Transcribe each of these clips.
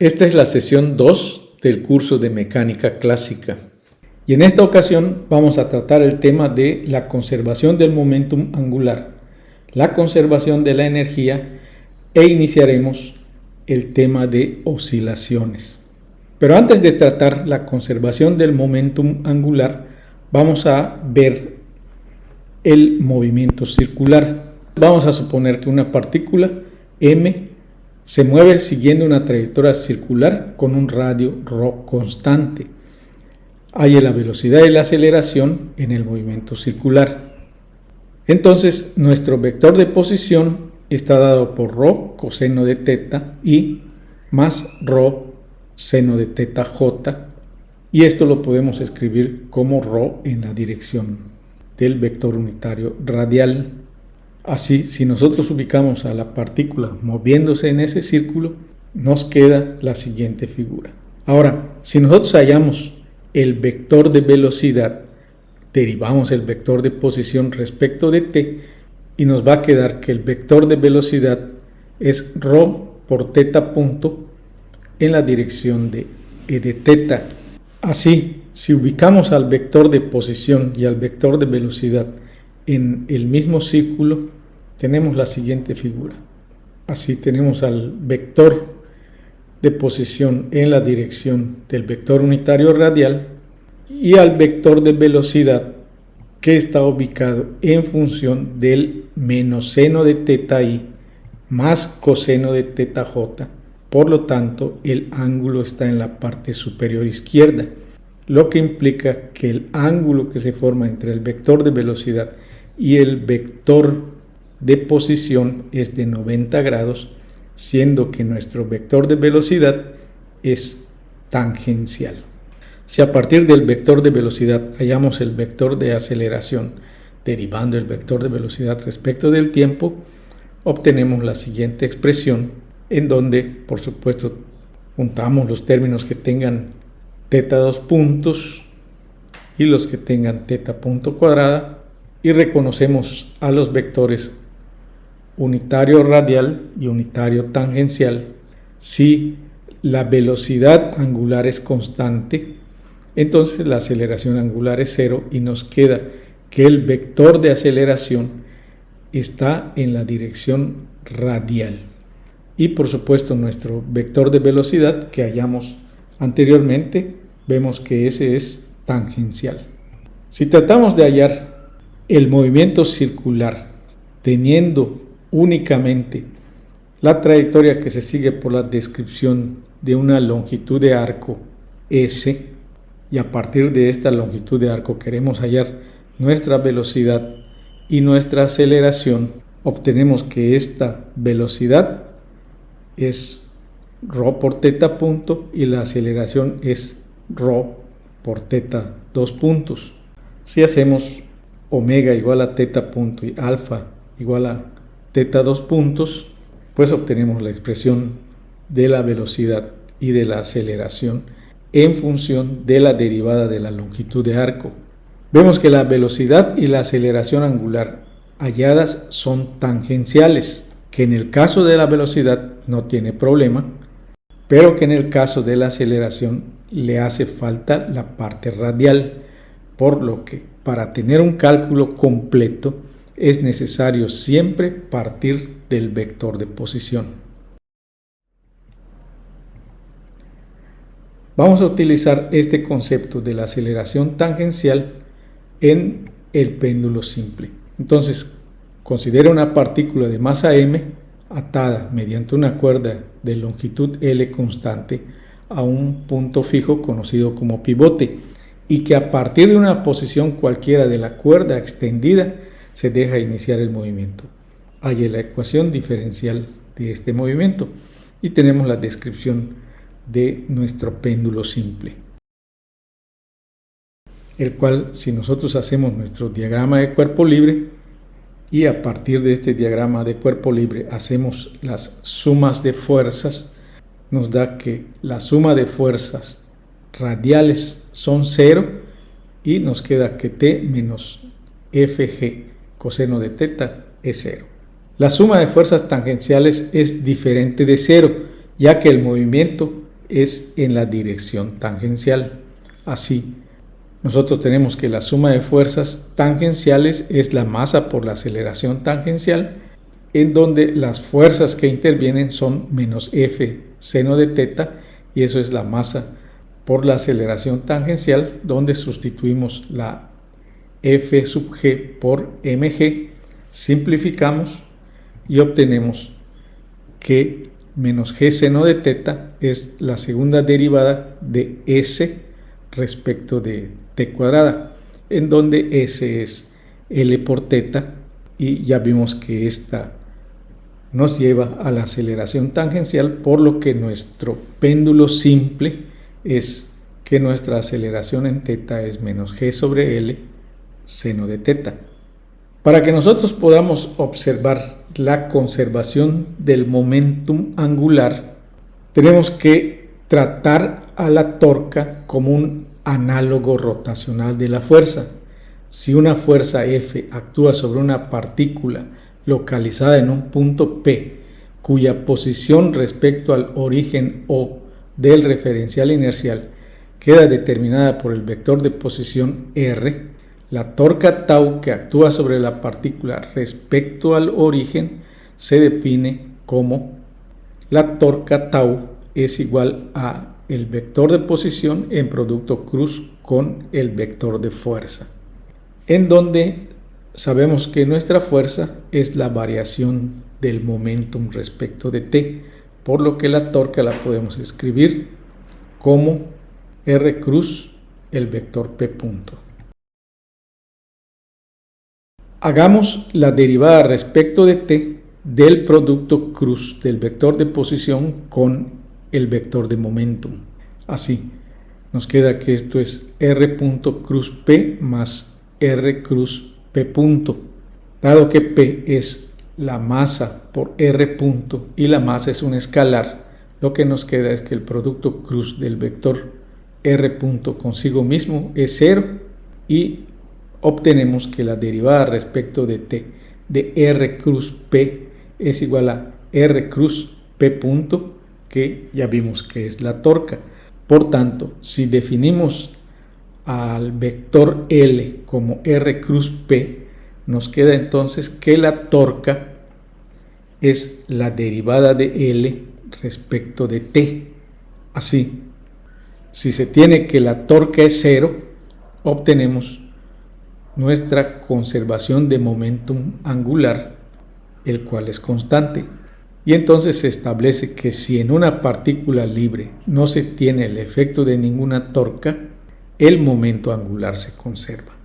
Esta es la sesión 2 del curso de mecánica clásica y en esta ocasión vamos a tratar el tema de la conservación del momentum angular, la conservación de la energía e iniciaremos el tema de oscilaciones. Pero antes de tratar la conservación del momentum angular, vamos a ver el movimiento circular. Vamos a suponer que una partícula m se mueve siguiendo una trayectoria circular con un radio ρ constante. Hay la velocidad y la aceleración en el movimiento circular. Entonces, nuestro vector de posición está dado por ρ coseno de teta i más ρ seno de teta j, y esto lo podemos escribir como ρ en la dirección del vector unitario radial. Así, si nosotros ubicamos a la partícula moviéndose en ese círculo, nos queda la siguiente figura. Ahora, si nosotros hallamos el vector de velocidad, derivamos el vector de posición respecto de t y nos va a quedar que el vector de velocidad es ρ por teta punto en la dirección de teta. Así, si ubicamos al vector de posición y al vector de velocidad en el mismo círculo, tenemos la siguiente figura. Así tenemos al vector de posición en la dirección del vector unitario radial y al vector de velocidad que está ubicado en función del menos seno de teta i más coseno de teta j. Por lo tanto, el ángulo está en la parte superior izquierda, lo que implica que el ángulo que se forma entre el vector de velocidad y el vector de posición es de 90 grados, siendo que nuestro vector de velocidad es tangencial. Si a partir del vector de velocidad hallamos el vector de aceleración, derivando el vector de velocidad respecto del tiempo, obtenemos la siguiente expresión, en donde, por supuesto, juntamos los términos que tengan teta 2 puntos y los que tengan teta punto cuadrada, y reconocemos a los vectores unitario radial y unitario tangencial. Si la velocidad angular es constante, entonces la aceleración angular es 0 y nos queda que el vector de aceleración está en la dirección radial. Y por supuesto nuestro vector de velocidad que hallamos anteriormente, vemos que ese es tangencial. Si tratamos de hallar el movimiento circular teniendo únicamente la trayectoria que se sigue por la descripción de una longitud de arco S, y a partir de esta longitud de arco queremos hallar nuestra velocidad y nuestra aceleración, obtenemos que esta velocidad es ρ por teta punto y la aceleración es ρ por teta 2 puntos. Si hacemos omega igual a teta punto y alfa igual a teta 2 puntos, pues obtenemos la expresión de la velocidad y de la aceleración en función de la derivada de la longitud de arco. Vemos que la velocidad y la aceleración angular halladas son tangenciales, que en el caso de la velocidad no tiene problema, pero que en el caso de la aceleración le hace falta la parte radial, por lo que para tener un cálculo completo es necesario siempre partir del vector de posición. Vamos a utilizar este concepto de la aceleración tangencial en el péndulo simple. Entonces, considera una partícula de masa m atada mediante una cuerda de longitud L constante a un punto fijo conocido como pivote, y que a partir de una posición cualquiera de la cuerda extendida se deja iniciar el movimiento. Halle la ecuación diferencial de este movimiento y tenemos la descripción de nuestro péndulo simple, el cual, si nosotros hacemos nuestro diagrama de cuerpo libre y a partir de este diagrama de cuerpo libre hacemos las sumas de fuerzas, nos da que la suma de fuerzas radiales son 0 y nos queda que t menos fg coseno de teta es 0. La suma de fuerzas tangenciales es diferente de 0, ya que el movimiento es en la dirección tangencial. Así, nosotros tenemos que la suma de fuerzas tangenciales es la masa por la aceleración tangencial, en donde las fuerzas que intervienen son menos F seno de teta, y eso es la masa por la aceleración tangencial, donde sustituimos la F sub G por mg, simplificamos y obtenemos que menos G seno de teta es la segunda derivada de S respecto de T cuadrada, en donde S es L por teta, y ya vimos que esta nos lleva a la aceleración tangencial, por lo que nuestro péndulo simple es que nuestra aceleración en teta es menos G sobre L seno de teta. Para que nosotros podamos observar la conservación del momentum angular, tenemos que tratar a la torca como un análogo rotacional de la fuerza. Si una fuerza F actúa sobre una partícula localizada en un punto P, cuya posición respecto al origen O del referencial inercial queda determinada por el vector de posición R, la torca tau que actúa sobre la partícula respecto al origen se define como la torca tau es igual a el vector de posición en producto cruz con el vector de fuerza, en donde sabemos que nuestra fuerza es la variación del momentum respecto de t, por lo que la torca la podemos escribir como R cruz el vector P punto. Hagamos la derivada respecto de t del producto cruz del vector de posición con el vector de momentum. Así, nos queda que esto es R punto cruz P más R cruz P punto. Dado que P es la masa por R punto y la masa es un escalar, lo que nos queda es que el producto cruz del vector R punto consigo mismo es 0, y obtenemos que la derivada respecto de t de R cruz P es igual a R cruz P punto, que ya vimos que es la torca. Por tanto, si definimos al vector L como R cruz P, nos queda entonces que la torca es la derivada de L respecto de t. Así, si se tiene que la torca es 0, obtenemos nuestra conservación de momentum angular, el cual es constante. Y entonces se establece que si en una partícula libre no se tiene el efecto de ninguna torca, el momento angular se conserva.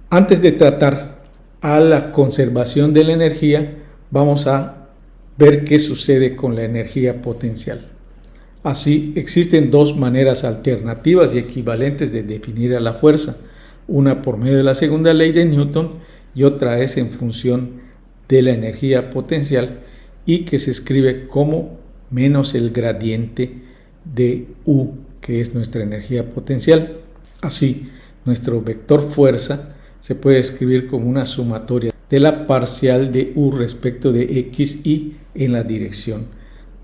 Antes de tratar a la conservación de la energía, vamos a ver qué sucede con la energía potencial. Así, existen dos maneras alternativas y equivalentes de definir a la fuerza, una por medio de la segunda ley de Newton y otra es en función de la energía potencial, y que se escribe como menos el gradiente de U, que es nuestra energía potencial. Así, nuestro vector fuerza se puede escribir como una sumatoria de la parcial de U respecto de X y en la dirección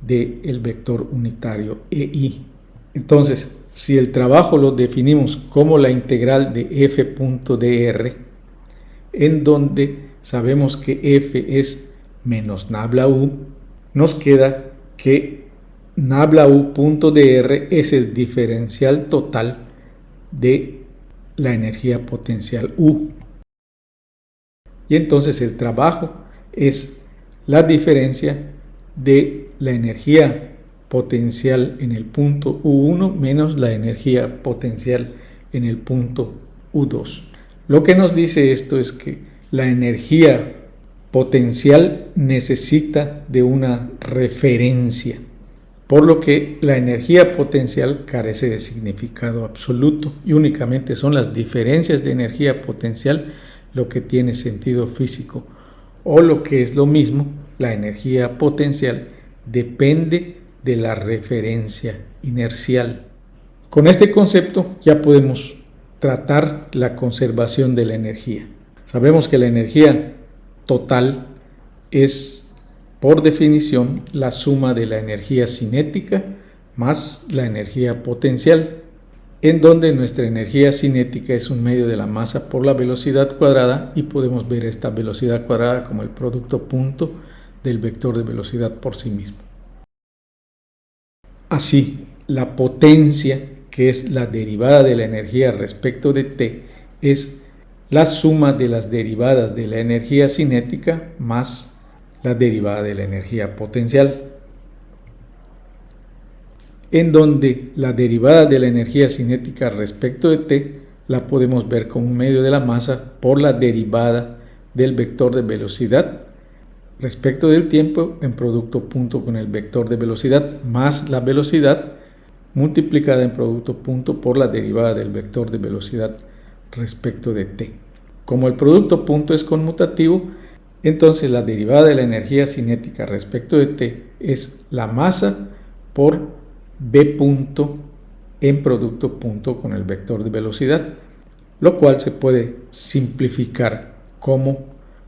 del vector unitario EI. Entonces, si el trabajo lo definimos como la integral de F punto dr, en donde sabemos que F es menos nabla U, nos queda que nabla U punto dr es el diferencial total de la energía potencial U. Y entonces el trabajo es la diferencia de la energía potencial en el punto U1 menos la energía potencial en el punto U2. Lo que nos dice esto es que la energía potencial necesita de una referencia, por lo que la energía potencial carece de significado absoluto y únicamente son las diferencias de energía potencial lo que tiene sentido físico, o lo que es lo mismo, la energía potencial depende de la referencia inercial. Con este concepto ya podemos tratar la conservación de la energía. Sabemos que la energía total es por definición, la suma de la energía cinética más la energía potencial, en donde nuestra energía cinética es un medio de la masa por la velocidad cuadrada y podemos ver esta velocidad cuadrada como el producto punto del vector de velocidad por sí mismo. Así, la potencia, que es la derivada de la energía respecto de t, es la suma de las derivadas de la energía cinética más la derivada de la energía potencial, en donde la derivada de la energía cinética respecto de t la podemos ver como un medio de la masa por la derivada del vector de velocidad respecto del tiempo en producto punto con el vector de velocidad más la velocidad multiplicada en producto punto por la derivada del vector de velocidad respecto de t. Como el producto punto es conmutativo, entonces la derivada de la energía cinética respecto de t es la masa por b punto en producto punto con el vector de velocidad, lo cual se puede simplificar como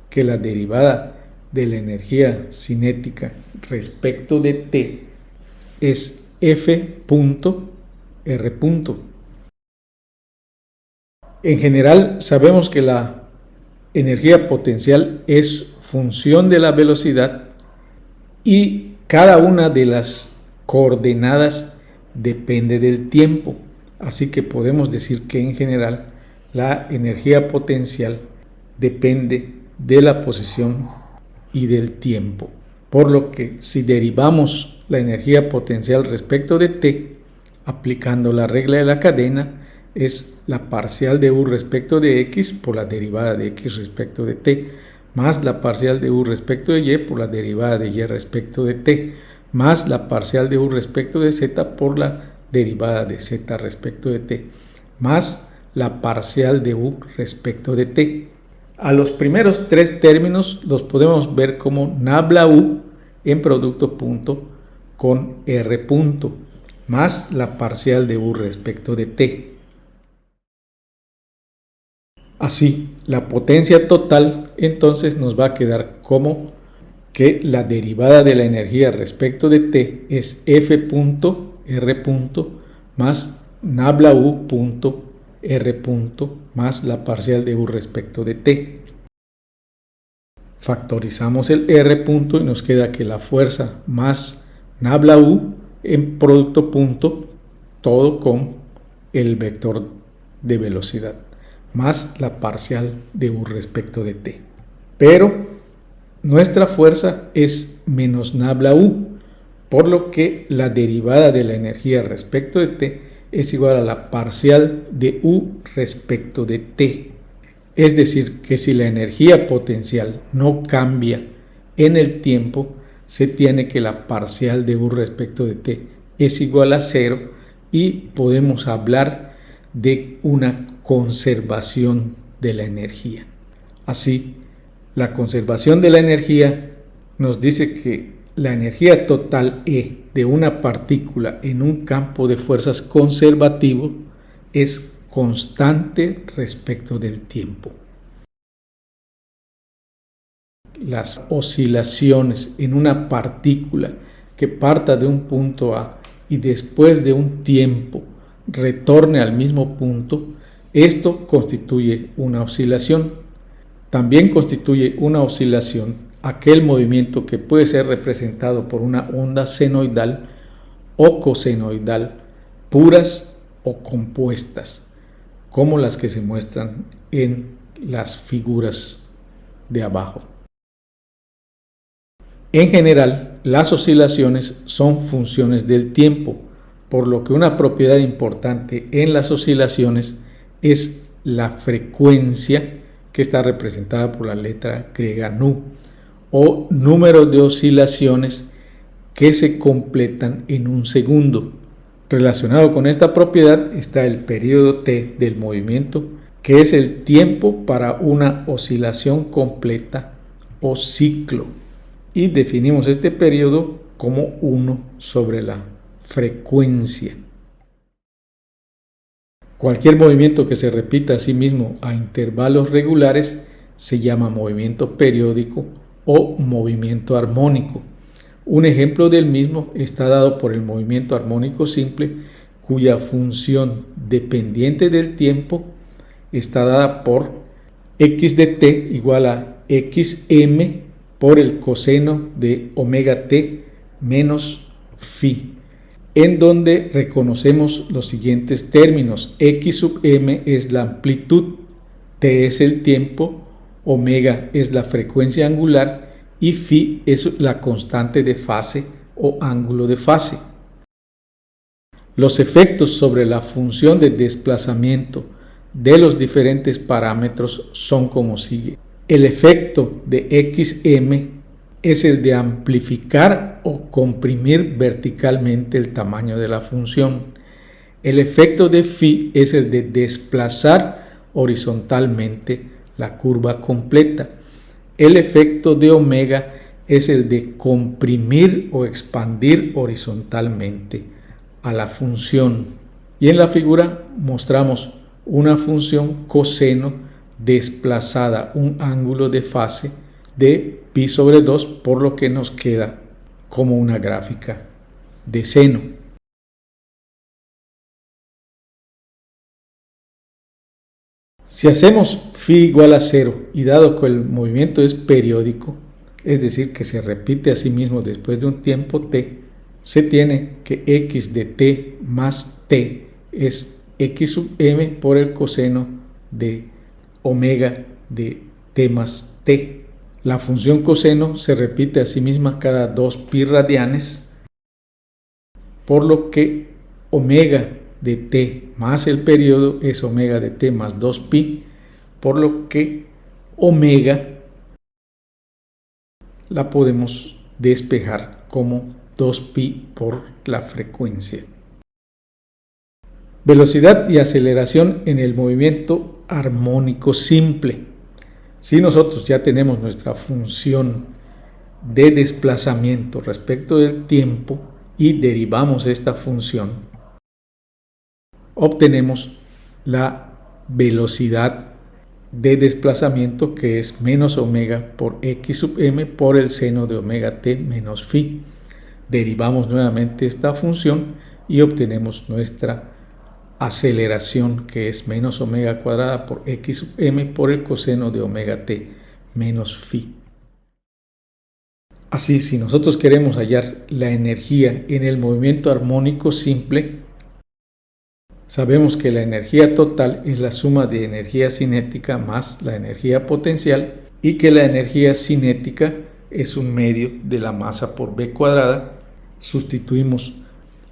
que la derivada de la energía cinética respecto de t es f punto r punto. En general sabemos que la energía potencial es función de la velocidad y cada una de las coordenadas depende del tiempo, así que podemos decir que en general la energía potencial depende de la posición y del tiempo, por lo que si derivamos la energía potencial respecto de t aplicando la regla de la cadena es la parcial de u respecto de x por la derivada de x respecto de t más la parcial de u respecto de y por la derivada de y respecto de t más la parcial de u respecto de z por la derivada de z respecto de t, más la parcial de u respecto de t. A los primeros tres términos los podemos ver como nabla u en producto punto con r punto, más la parcial de u respecto de t. Así, la potencia total entonces nos va a quedar como que la derivada de la energía respecto de t es f punto r punto más nabla u punto r punto más la parcial de u respecto de t. Factorizamos el r punto y nos queda que la fuerza más nabla u en producto punto todo con el vector de velocidad más la parcial de u respecto de t. Pero nuestra fuerza es menos nabla u, por lo que la derivada de la energía respecto de t es igual a la parcial de u respecto de t. Es decir, que si la energía potencial no cambia en el tiempo, se tiene que la parcial de u respecto de t es igual a 0 y podemos hablar de una conservación de la energía. Así, la conservación de la energía nos dice que la energía total E de una partícula en un campo de fuerzas conservativo es constante respecto del tiempo. Las oscilaciones en una partícula que parta de un punto A y después de un tiempo retorne al mismo punto, esto constituye una oscilación. También constituye una oscilación aquel movimiento que puede ser representado por una onda senoidal o cosenoidal, puras o compuestas, como las que se muestran en las figuras de abajo. En general, las oscilaciones son funciones del tiempo, por lo que una propiedad importante en las oscilaciones es la frecuencia, que está representada por la letra griega nu, o número de oscilaciones que se completan en un segundo. Relacionado con esta propiedad está el periodo t del movimiento, que es el tiempo para una oscilación completa o ciclo. Y definimos este periodo como 1 sobre la frecuencia. Cualquier movimiento que se repita a sí mismo a intervalos regulares se llama movimiento periódico o movimiento armónico. Un ejemplo del mismo está dado por el movimiento armónico simple, cuya función dependiente del tiempo está dada por x de t igual a xm por el coseno de omega t menos phi, en donde reconocemos los siguientes términos. X sub m es la amplitud, t es el tiempo, omega es la frecuencia angular y phi es la constante de fase o ángulo de fase. Los efectos sobre la función de desplazamiento de los diferentes parámetros son como sigue. El efecto de xm es el de amplificar o comprimir verticalmente el tamaño de la función. El efecto de phi es el de desplazar horizontalmente la curva completa. El efecto de omega es el de comprimir o expandir horizontalmente a la función. Y en la figura mostramos una función coseno desplazada un ángulo de fase de pi sobre 2, por lo que nos queda como una gráfica de seno. Si hacemos phi igual a 0 y dado que el movimiento es periódico, es decir, que se repite a sí mismo después de un tiempo t, se tiene que x de t más t es x sub m por el coseno de omega de t más t. La función coseno se repite a sí misma cada 2 pi radianes, por lo que omega de t más el periodo es omega de t más 2 pi, por lo que omega la podemos despejar como 2 pi por la frecuencia. Velocidad y aceleración en el movimiento armónico simple. Si nosotros ya tenemos nuestra función de desplazamiento respecto del tiempo y derivamos esta función, obtenemos la velocidad de desplazamiento, que es menos omega por x sub m por el seno de omega t menos phi. Derivamos nuevamente esta función y obtenemos nuestra aceleración, que es menos omega cuadrada por x sub m por el coseno de omega t menos phi. Así, si nosotros queremos hallar la energía en el movimiento armónico simple, sabemos que la energía total es la suma de energía cinética más la energía potencial y que la energía cinética es un medio de la masa por v cuadrada. Sustituimos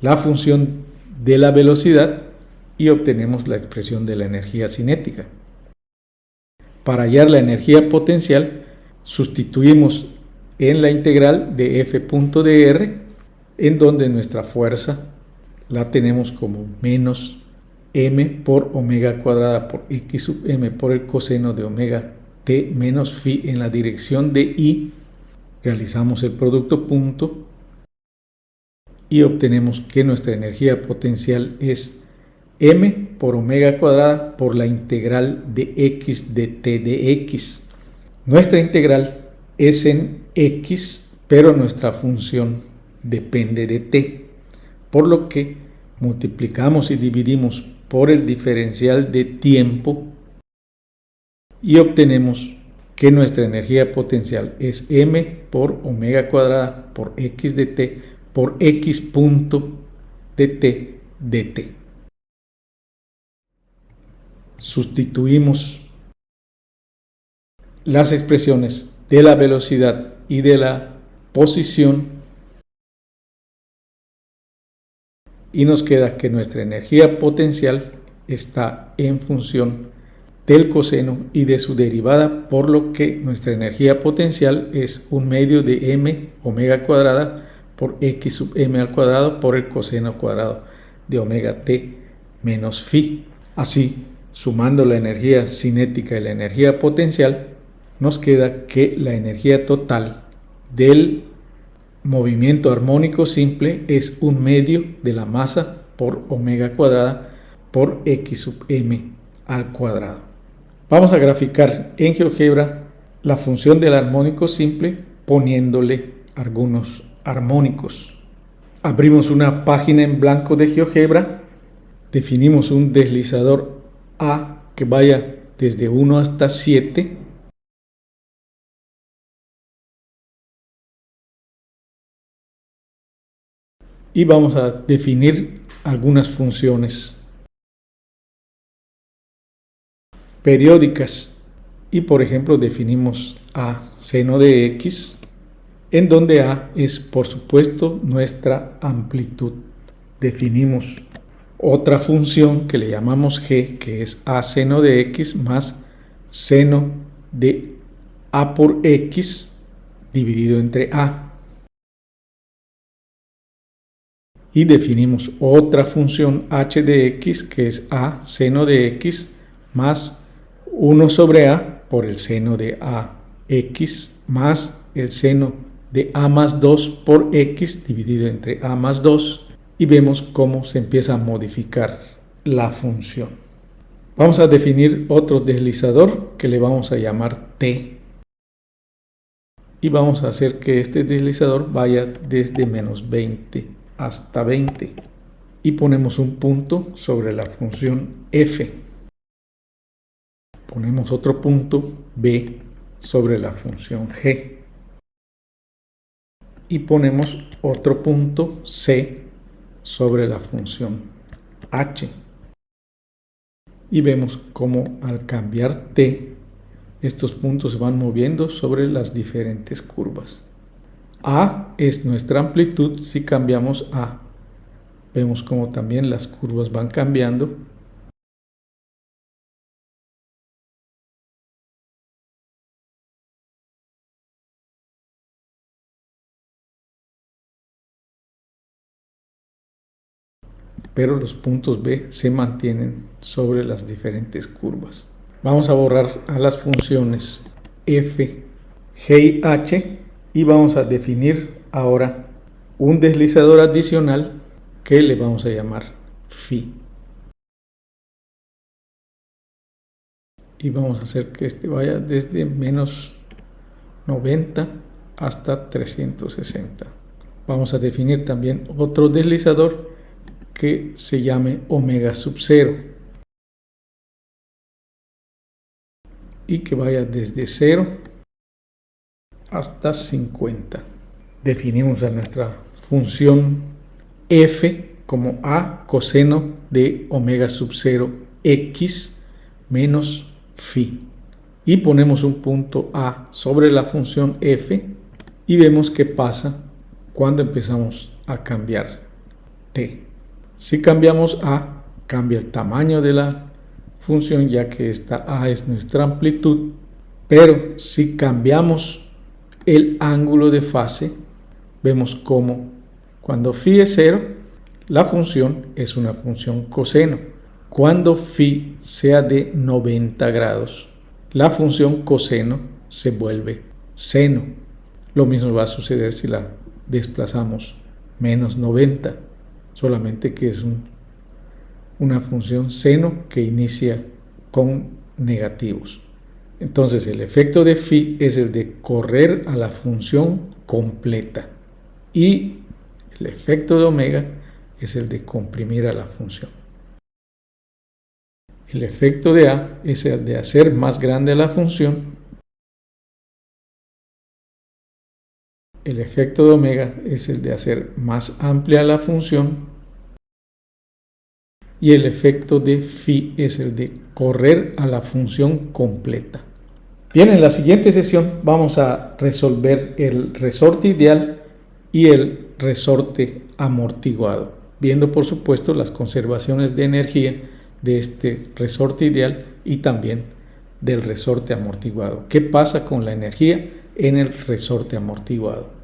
la función de la velocidad y obtenemos la expresión de la energía cinética. Para hallar la energía potencial, sustituimos en la integral de f.dr, en donde nuestra fuerza la tenemos como menos m por omega cuadrada por x sub m por el coseno de omega t menos phi en la dirección de y. Realizamos el producto punto y obtenemos que nuestra energía potencial es m por omega cuadrada por la integral de x de t de x. Nuestra integral es en x, pero nuestra función depende de t, por lo que multiplicamos y dividimos por el diferencial de tiempo y obtenemos que nuestra energía potencial es m por omega cuadrada por x de t por x punto de t dt. Sustituimos las expresiones de la velocidad y de la posición y nos queda que nuestra energía potencial está en función del coseno y de su derivada, por lo que nuestra energía potencial es un medio de m omega cuadrada por x sub m al cuadrado por el coseno cuadrado de omega t menos phi. Así, sumando la energía cinética y la energía potencial, nos queda que la energía total del movimiento armónico simple es un medio de la masa por omega cuadrada por x sub m al cuadrado. Vamos a graficar en GeoGebra la función del armónico simple poniéndole algunos armónicos. Abrimos una página en blanco de GeoGebra, definimos un deslizador A que vaya desde 1 hasta 7. Y vamos a definir algunas funciones periódicas. Y por ejemplo definimos a seno de x, en donde a es por supuesto nuestra amplitud. Definimos otra función que le llamamos g, que es a seno de x más seno de a por x dividido entre a. Y definimos otra función h de x, que es a seno de x más 1 sobre a por el seno de ax más el seno de a más 2 por x dividido entre a más 2, y vemos cómo se empieza a modificar la función. Vamos a definir otro deslizador que le vamos a llamar t, y vamos a hacer que este deslizador vaya desde menos 20 hasta 20, y ponemos un punto sobre la función f. Ponemos otro punto b sobre la función g, y ponemos otro punto c sobre la función h, y vemos cómo al cambiar t, estos puntos se van moviendo sobre las diferentes curvas. A es nuestra amplitud. Si cambiamos a, vemos cómo también las curvas van cambiando. Pero los puntos B se mantienen sobre las diferentes curvas. Vamos a borrar a las funciones f, g y h, y vamos a definir ahora un deslizador adicional que le vamos a llamar phi. Y vamos a hacer que este vaya desde menos 90 hasta 360. Vamos a definir también otro deslizador que se llame omega sub 0 y que vaya desde 0 hasta 50. Definimos a nuestra función f como a coseno de omega sub 0 x menos phi, y ponemos un punto a sobre la función f, y vemos qué pasa cuando empezamos a cambiar t. Si cambiamos a, cambia el tamaño de la función, ya que esta a es nuestra amplitud, pero si cambiamos el ángulo de fase, vemos cómo cuando phi es 0, la función es una función coseno. Cuando phi sea de 90 grados, la función coseno se vuelve seno. Lo mismo va a suceder si la desplazamos menos 90. Solamente que es una función seno que inicia con negativos. Entonces el efecto de phi es el de correr a la función completa, y el efecto de omega es el de comprimir a la función. El efecto de a es el de hacer más grande la función. El efecto de omega es el de hacer más amplia la función, y el efecto de phi es el de correr a la función completa. Bien, en la siguiente sesión vamos a resolver el resorte ideal y el resorte amortiguado, viendo por supuesto las conservaciones de energía de este resorte ideal y también del resorte amortiguado. ¿Qué pasa con la energía en el resorte amortiguado?